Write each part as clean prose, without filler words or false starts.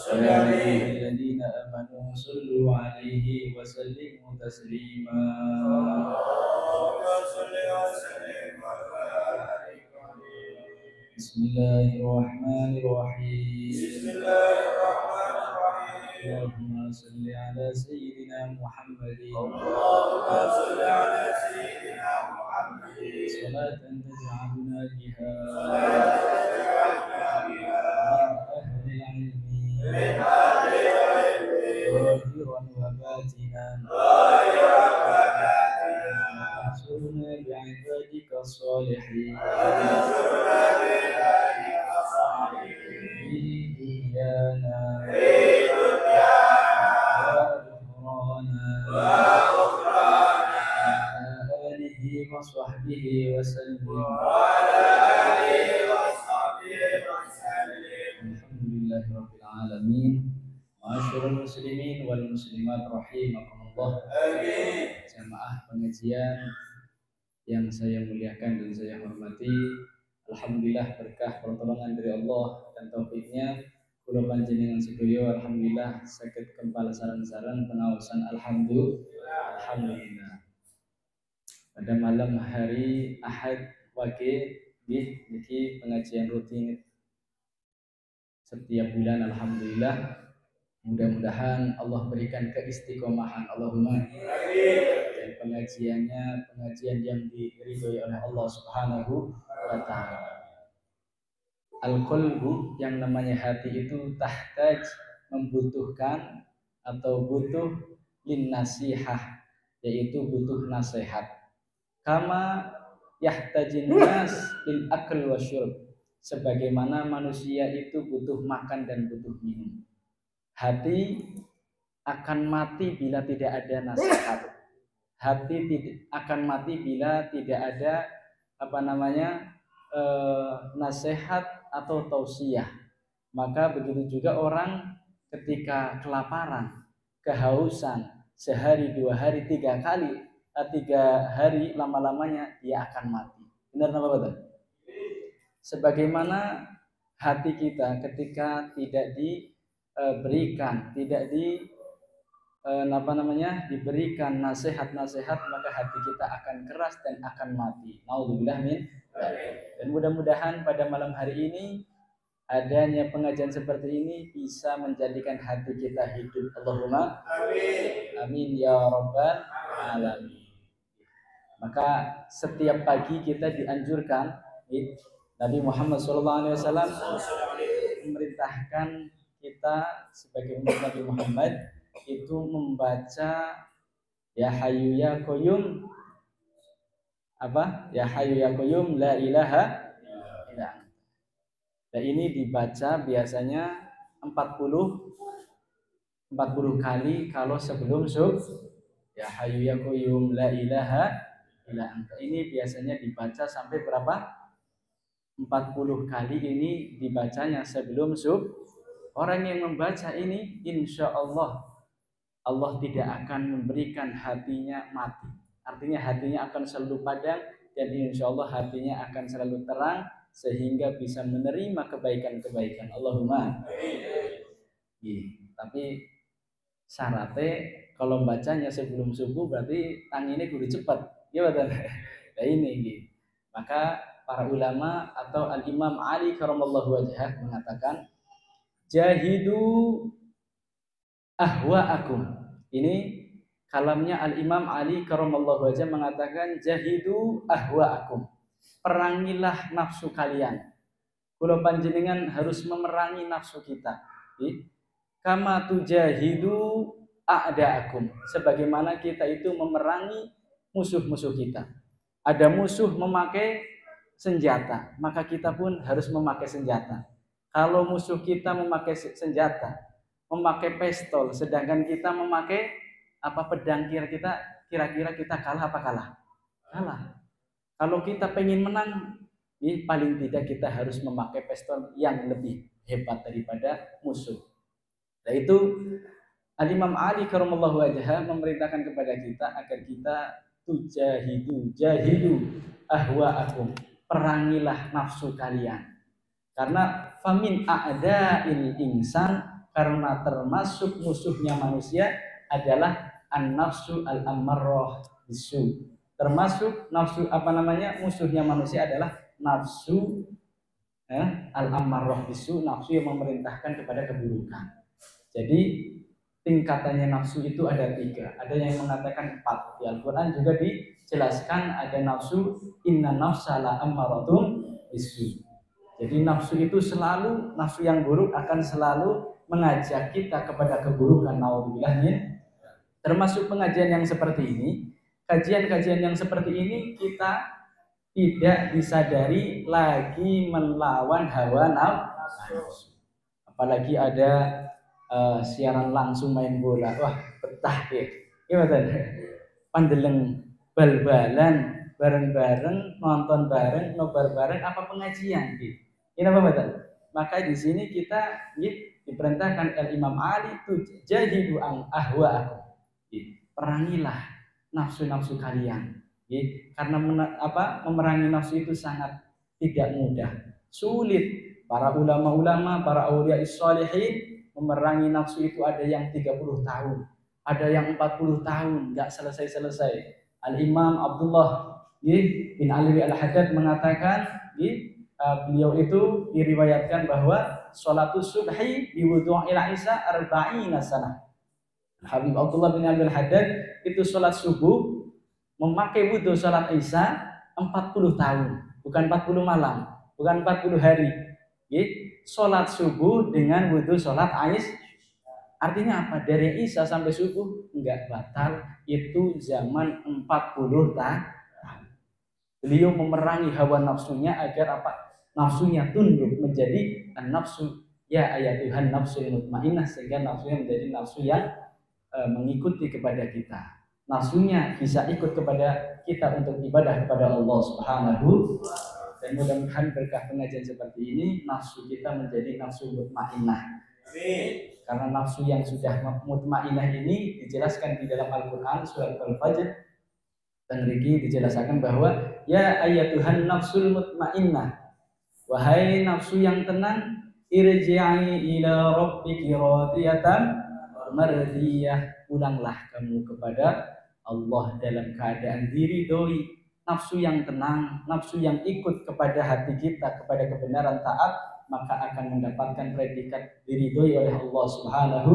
يا أيها الذين آمنوا صلوا عليه وسلموا تسليما. بسم الله الرحمن الرحيم. اللهم صل على سيدنا محمد صلاة تجعلنا بها من أهل العلم ظاهرا وباطنا وانصرنا بعبادك الصالحين في دنيانا وأخرانا وعلى آله وصحبه وسلم. الحمد لله رب العالمين. Ma'asyiral muslimin wal muslimat rahimakumullah. Jamaah pengajian yang saya muliakan dan saya hormati, alhamdulillah berkah pertolongan dari Allah dan taufiknya kula panjenengan sedaya alhamdulillah saged kempal sareng-sareng pengaosan alhamdulillah. Pada malam hari Ahad wage niki pengajian rutin setiap bulan alhamdulillah. Mudah-mudahan Allah berikan keistiqomahan, Allahumma. Dan pengajian yang diridhoi oleh Allah Subhanahu wa taala. Al-qalbu, yang namanya hati itu tahtaj, membutuhkan atau butuh lin nasihah, yaitu butuh nasihat. Kama yahtajin nas lil akl wa syurb, sebagaimana manusia itu butuh makan dan butuh minum. Hati akan mati bila tidak ada nasihat. Hati akan mati bila tidak ada nasihat atau tausiah. Maka begitu juga orang ketika kelaparan, kehausan, sehari, 2 hari, 3 hari lama-lamanya dia akan mati. Benar apa betul? Sebagaimana hati kita ketika tidak diberikan nasihat-nasihat, maka hati kita akan keras dan akan mati. Naudzubillah min dzalik. Dan mudah-mudahan pada malam hari ini adanya pengajian seperti ini bisa menjadikan hati kita hidup. Allahumma amin. Amin ya rabbal alamin. Maka setiap pagi kita dianjurkan, Nabi Muhammad SAW memerintahkan kita sebagai umat Nabi Muhammad itu membaca ya Hayyu ya Qayyum, ya Hayyu ya Qayyum la ilaha illa anta. Dan ini dibaca biasanya 40 kali kalau sebelum subuh. Ya Hayyu ya Qayyum la ilaha illa anta. Ini biasanya dibaca sampai berapa? 40 kali ini dibacanya sebelum subuh. Orang yang membaca ini insya Allah tidak akan memberikan hatinya mati. Artinya hatinya akan selalu padam dan insya Allah hatinya akan selalu terang sehingga bisa menerima kebaikan-kebaikan. Allahumma. Tapi syaratnya kalau bacanya sebelum subuh berarti tanginnya kudu cepat. Ya betul. Nah ini. Maka para ulama atau Al-Imam Ali karamallahu wajhah mengatakan jahidu ahwa'akum. Ini kalamnya Al-Imam Ali karamallahu wajhah mengatakan jahidu ahwa'akum. Perangilah nafsu kalian. Kula panjenengan harus memerangi nafsu kita. Kama tujahidu a'da'akum. Sebagaimana kita itu memerangi musuh-musuh kita. Ada musuh memakai senjata, maka kita pun harus memakai senjata. Kalau musuh kita memakai senjata, memakai pistol, sedangkan kita memakai pedang, kira-kira kita kalah apa kalah? Kalah. Kalau kita pengen menang, paling tidak kita harus memakai pistol yang lebih hebat daripada musuh. Nah itu Al-Imam Ali karamallahu wajhah memerintahkan kepada kita agar kita jahidu ahwa'akum, perangilah nafsu kalian. Karena famin a'da'il insan, karena termasuk musuhnya manusia adalah an-nafsu al-ammarrah bisu. Termasuk nafsu musuhnya manusia adalah nafsu al-ammarrah bisu, nafsu yang memerintahkan kepada keburukan. Jadi tingkatannya nafsu itu ada 3. Ada yang mengatakan 4. Di Al-Quran juga dijelaskan ada nafsu inna nafsa la ammaratun bisu. Jadi nafsu itu selalu, nafsu yang buruk akan selalu mengajak kita kepada keburukan. Naudzubillah min. Termasuk pengajian yang seperti ini, kajian-kajian yang seperti ini kita tidak disadari lagi melawan hawa nafsu. Apalagi ada siaran langsung main bola, wah betah ya, gimana? Pandeleng bal-balan bareng-bareng, nonton bareng, nobar bareng, apa pengajian gitu. Ini apa betul? Maka di sini kita diperintahkan Imam Ali itu jahidu ahwa'akum, perangilah nafsu-nafsu kalian, karena memerangi nafsu itu sangat tidak mudah, sulit. Para ulama-ulama, para auliya sholihin memerangi nafsu itu ada yang 30 tahun, ada yang 40 tahun, nggak selesai-selesai. Al-Imam Abdullah bin Ali al-Haddad mengatakan, beliau itu diriwayatkan bahwa sholatus subhi biwudu'il Isa arba'ina sanah. Habib Abdullah bin Ali al-Haddad itu sholat subuh memakai wudu sholat Isya 40 tahun, bukan 40 malam, bukan 40 hari. Sholat subuh dengan wudu sholat Isya. Artinya apa? Dari Isya sampai subuh enggak batal, itu zaman 40 tahun. Beliau memerangi hawa nafsunya agar apa? Nafsunya tunduk menjadi nafsu ya ayatuhan nafsu mutmainnah, sehingga nafsunya menjadi nafsu yang mengikuti kepada kita. Nafsunya bisa ikut kepada kita untuk ibadah kepada Allah Subhanahu. Dan mudah-mudahan berkah pengajian seperti ini nafsu kita menjadi nafsu mutmainnah. Karena nafsu yang sudah mutmainnah ini dijelaskan di dalam Al-Quran surat Al-Fajr. Dan lagi dijelaskan bahwa ya ayatuhan nafsul mutmainnah, wahai nafsu yang tenang, irji'i ila rabbiki radiyatan mardiyah, pulanglah kamu kepada Allah dalam keadaan diridhoi. Nafsu yang tenang, nafsu yang ikut kepada hati kita, kepada kebenaran taat, maka akan mendapatkan predikat diridhoi oleh Allah Subhanahu.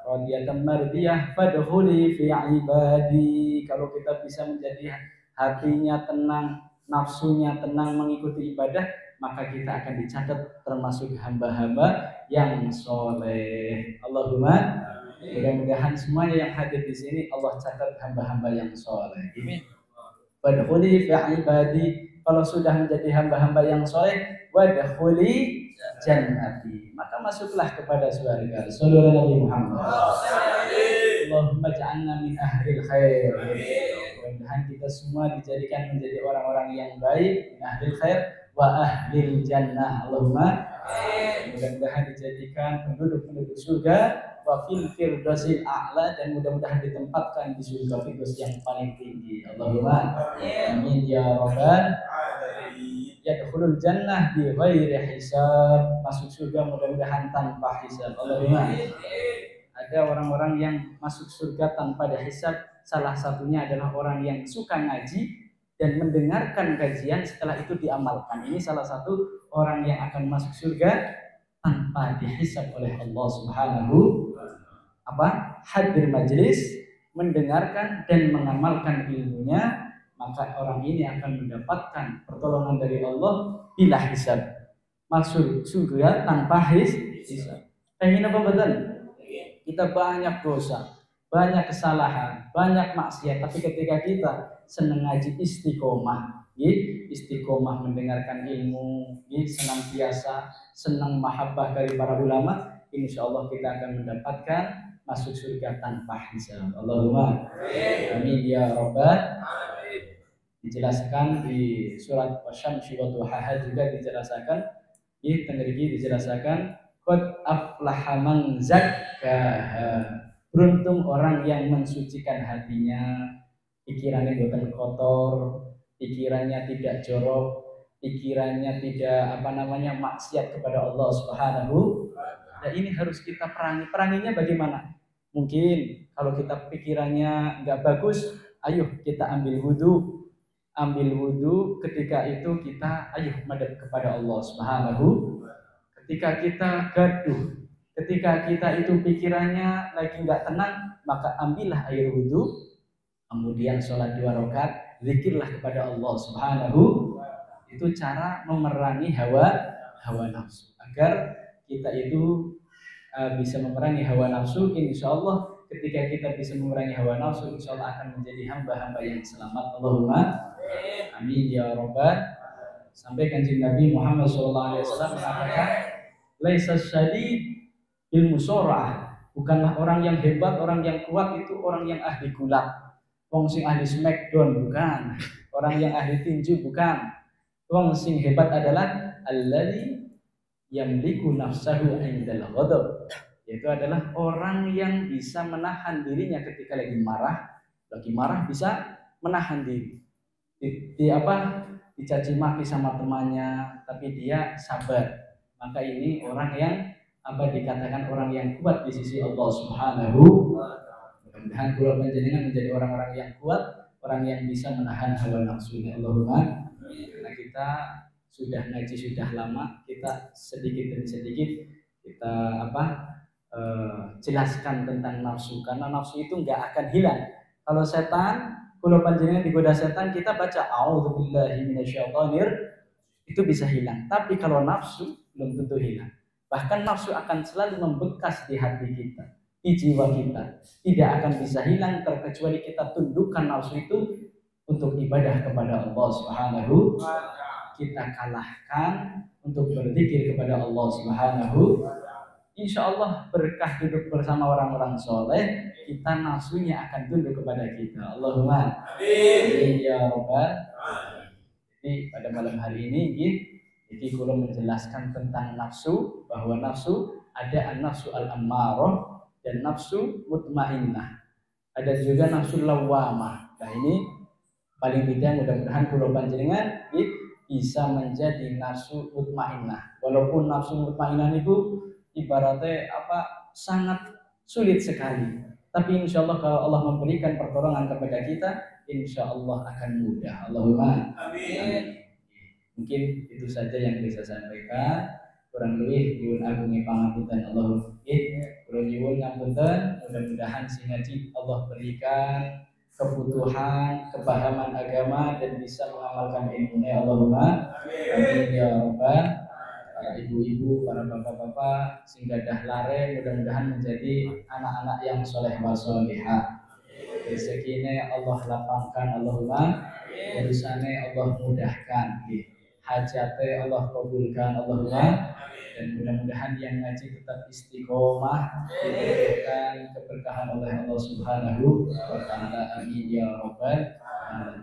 Radiyatan mardiyah fadkhuli fi ibadi. Kalau kita bisa menjadi hatinya tenang, nafsunya tenang mengikuti ibadah, maka kita akan dicatat termasuk hamba-hamba yang soleh. Allahumma, mudah-mudahan semuanya yang hadir di sini Allah catat hamba-hamba yang soleh. Wadkhuli fi ibadi. Kalau sudah menjadi hamba-hamba yang soleh, wadkhuli jannati, maka masuklah kepada surga. Sallallahu alaihi Muhammad. Allahumma ja'alna min ahlil khair. Mudah-mudahan kita semua dijadikan menjadi orang-orang yang baik, min ahlil khair wa ahlil jannah. Allahumma. Mudah-mudahan dijadikan penduduk-penduduk surga wa fil firdausil a'la, dan mudah-mudahan ditempatkan di surga firdaus yang paling tinggi. Allahumma amin ya rabbal alamin. Yadkhulul jannah bi ghairi hisab, masuk surga mudah-mudahan tanpa hisab. Allahumma. Ada orang-orang yang masuk surga tanpa ada hisab, salah satunya adalah orang yang suka ngaji dan mendengarkan kajian setelah itu diamalkan. Ini salah satu orang yang akan masuk surga tanpa dihisab oleh Allah Subhanahu. Hadir majlis, mendengarkan dan mengamalkan ilmunya, maka orang ini akan mendapatkan pertolongan dari Allah bila hisab. Masuk surga tanpa hisab. Pengen apa betul? Kita banyak dosa, banyak kesalahan, banyak maksiat, tapi ketika kita senang ngaji istiqomah, istiqomah mendengarkan ilmu, senantiasa senang mahabbah dari para ulama, insya Allah kita akan mendapatkan masuk surga tanpa hisab. Allahumma amin ya rabbal alamin. Dijelaskan di surat Asy-Syamsi wa Duhaha juga dijelaskan, dijelaskan qad aflaha man zakkaha, beruntung orang yang mensucikan hatinya, pikirannya bukan kotor, pikirannya tidak jorok, pikirannya tidak maksiat kepada Allah Subhanahu. Nah, ini harus kita perangi. Peranginya bagaimana? Mungkin kalau kita pikirannya nggak bagus, ayo kita ambil wudhu. Ambil wudhu, ketika itu kita ayo madhab kepada Allah Subhanahu. Ketika kita gaduh, ketika kita itu pikirannya lagi nggak tenang, maka ambillah air wudhu, kemudian sholat 2 rakaat, zikirlah kepada Allah Subhanahu. Itu cara memerangi hawa nafsu, agar kita itu bisa memerangi hawa nafsu. Insya Allah ketika kita bisa memerangi hawa nafsu, insya Allah akan menjadi hamba-hamba yang selamat. Allahumma amin ya rabbal. Sampai kanjeng Nabi Muhammad SAW mengatakan, laisa syadid bil musarah, bukanlah orang yang hebat, orang yang kuat itu orang yang ahli gulat, wong sing ahli smackdown, bukan. Orang yang ahli tinju, bukan. Wong sing hebat adalah alladzi yamliku nafsahu indal ghadab, yaitu adalah orang yang bisa menahan dirinya ketika lagi marah bisa menahan diri. Dicaci maki sama temannya, tapi dia sabar. Maka ini orang yang dikatakan orang yang kuat di sisi Allah Subhanahu. Mudah-mudahan kula panjenengan menjadi orang-orang yang kuat, orang yang bisa menahan hawa nafsu. Allahumma. Karena kita sudah ngaji sudah lama, kita sedikit demi sedikit kita jelaskan tentang nafsu, karena nafsu itu nggak akan hilang. Kalau setan, kalau panjenengan digoda setan, kita baca a'udzubillahi minasyaitonir, itu bisa hilang. Tapi kalau nafsu belum tentu hilang. Bahkan nafsu akan selalu membekas di hati kita, di jiwa kita. Tidak akan bisa hilang terkecuali kita tundukkan nafsu itu untuk ibadah kepada Allah Subhanahu. Kita kalahkan untuk berzikir kepada Allah Subhanahu. Insya Allah berkah hidup bersama orang-orang soleh, kita nafsunya akan tunduk kepada kita. Allahumma amin ya rabbal. Jadi pada malam hari ini jadi kula menjelaskan tentang nafsu, bahwa nafsu ada an-nafsu al-ammarah dan nafsu mutmainnah. Ada juga nafsu lawamah. Nah ini paling tidak mudah-mudahan kula panjenengan bisa menjadi nafsu mutmainnah. Walaupun nafsu mutmainnah itu ibaratnya sangat sulit sekali, tapi insya Allah kalau Allah memberikan pertolongan kepada kita, insya Allah akan mudah. Allahumma amin. Mungkin itu saja yang bisa saya sampaikan. Kurang lebih nyuwun agungi pangapunten Allahumma. Kurang nyuwun ngapunten. Mudah-mudahan sing ngaji Allah berikan kebutuhan, kepahaman agama dan bisa mengamalkan ilmunya. Allahumma amin ya rabbal. Para ibu-ibu, para bapak-bapak sing gadah lare, mudah-mudahan menjadi anak-anak yang soleh wa solihah. Rezekine Allah lapangkan, Allahumma. Urusane Allah mudahkan, hajate Allah kabulkan, Allahumma. Dan mudah-mudahan yang ngaji tetap istiqomah, diberikan keberkahan oleh Allah Subhanahu wa ta'ala. Amin ya rabbal alamin.